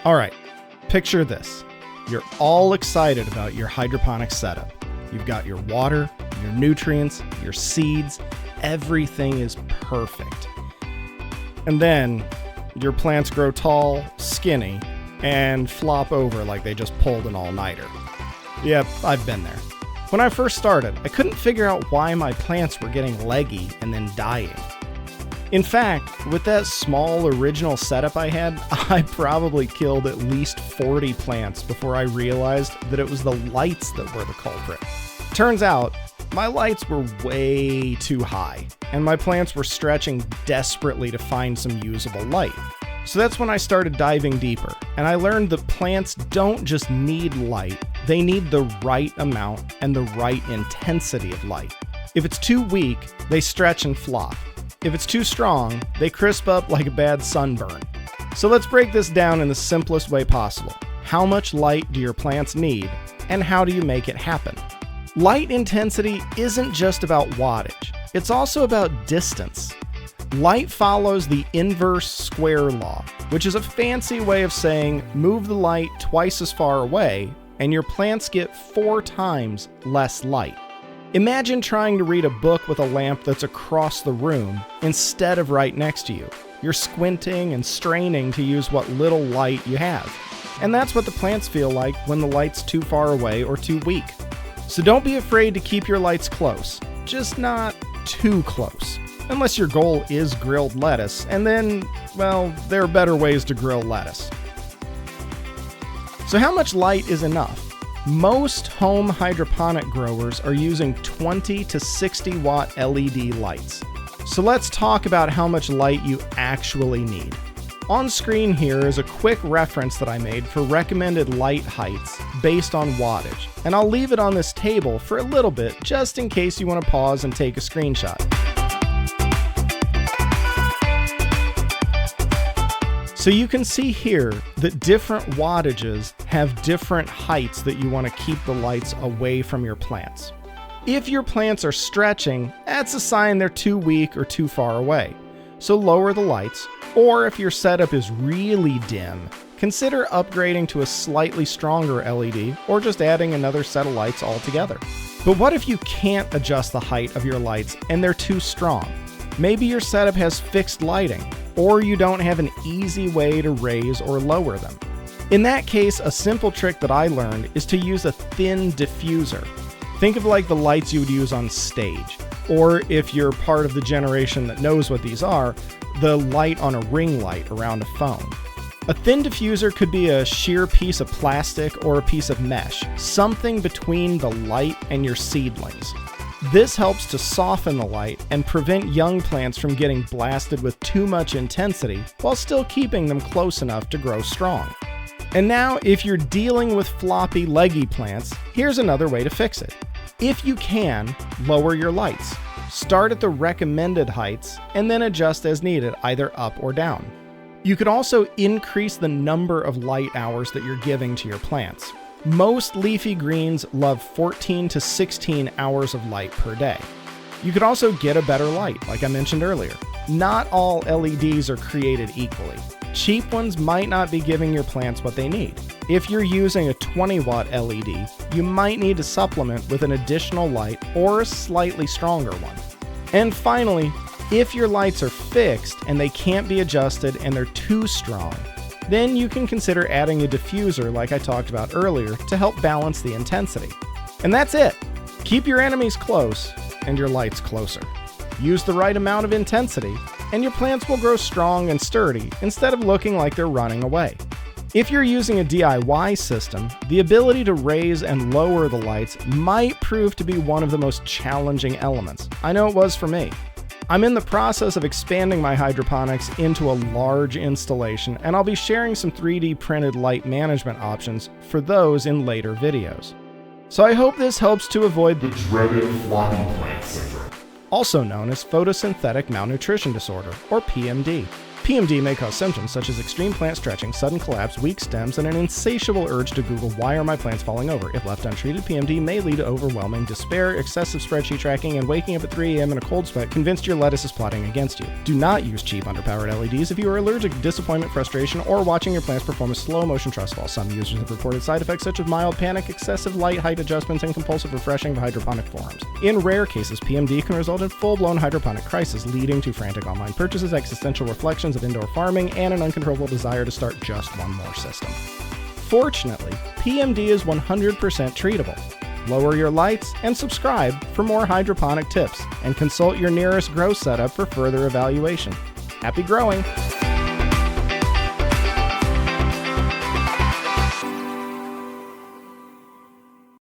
All right, picture this. You're all excited about your hydroponics setup. You've got your water, your nutrients, your seeds, everything is perfect. And then your plants grow tall, skinny, and flop over like they just pulled an all-nighter. Yep, I've been there. When I first started, I couldn't figure out why my plants were getting leggy and then dying. In fact, with that small original setup I had, I probably killed at least 40 plants before I realized that it was the lights that were the culprit. Turns out, my lights were way too high, and my plants were stretching desperately to find some usable light. So that's when I started diving deeper, and I learned that plants don't just need light, they need the right amount and the right intensity of light. If it's too weak, they stretch and flop. If it's too strong, they crisp up like a bad sunburn. So let's break this down in the simplest way possible. How much light do your plants need, and how do you make it happen? Light intensity isn't just about wattage, it's also about distance. Light follows the inverse square law, which is a fancy way of saying move the light twice as far away, and your plants get 4 times less light. Imagine trying to read a book with a lamp that's across the room instead of right next to you. You're squinting and straining to use what little light you have. And that's what the plants feel like when the light's too far away or too weak. So don't be afraid to keep your lights close, just not too close. Unless your goal is grilled lettuce, and then, well, there are better ways to grill lettuce. So how much light is enough? Most home hydroponic growers are using 20 to 60 watt LED lights. So let's talk about how much light you actually need. On screen here is a quick reference that I made for recommended light heights based on wattage, and I'll leave it on this table for a little bit just in case you want to pause and take a screenshot. So you can see here that different wattages have different heights that you want to keep the lights away from your plants. If your plants are stretching, that's a sign they're too weak or too far away. So lower the lights, or if your setup is really dim, consider upgrading to a slightly stronger LED or just adding another set of lights altogether. But what if you can't adjust the height of your lights and they're too strong? Maybe your setup has fixed lighting, or you don't have an easy way to raise or lower them. In that case, a simple trick that I learned is to use a thin diffuser. Think of like the lights you would use on stage, or if you're part of the generation that knows what these are, the light on a ring light around a phone. A thin diffuser could be a sheer piece of plastic or a piece of mesh, something between the light and your seedlings. This helps to soften the light and prevent young plants from getting blasted with too much intensity while still keeping them close enough to grow strong. And now, if you're dealing with floppy, leggy plants, here's another way to fix it. If you can, lower your lights. Start at the recommended heights and then adjust as needed, either up or down. You could also increase the number of light hours that you're giving to your plants. Most leafy greens love 14 to 16 hours of light per day. You could also get a better light, like I mentioned earlier. Not all LEDs are created equally. Cheap ones might not be giving your plants what they need. If you're using a 20 watt LED, you might need to supplement with an additional light or a slightly stronger one. And finally, if your lights are fixed and they can't be adjusted and they're too strong, then you can consider adding a diffuser like I talked about earlier to help balance the intensity. And that's it. Keep your enemies close and your lights closer. Use the right amount of intensity and your plants will grow strong and sturdy instead of looking like they're running away. If you're using a DIY system, the ability to raise and lower the lights might prove to be one of the most challenging elements. I know it was for me. I'm in the process of expanding my hydroponics into a large installation, and I'll be sharing some 3D printed light management options for those in later videos. So I hope this helps to avoid the dreaded floppy plant syndrome, also known as Photosynthetic Malnutrition Disorder, or PMD. PMD may cause symptoms such as extreme plant stretching, sudden collapse, weak stems, and an insatiable urge to Google why are my plants falling over. If left untreated, PMD may lead to overwhelming despair, excessive spreadsheet tracking, and waking up at 3 a.m. in a cold sweat convinced your lettuce is plotting against you. Do not use cheap underpowered LEDs if you are allergic to disappointment, frustration, or watching your plants perform a slow motion trust fall. Some users have reported side effects such as mild panic, excessive light height adjustments, and compulsive refreshing of hydroponic forms. In rare cases, PMD can result in full-blown hydroponic crisis, leading to frantic online purchases, existential reflections of indoor farming, and an uncontrollable desire to start just one more system. Fortunately, PMD is 100% treatable. Lower your lights and subscribe for more hydroponic tips, and consult your nearest grow setup for further evaluation. Happy growing!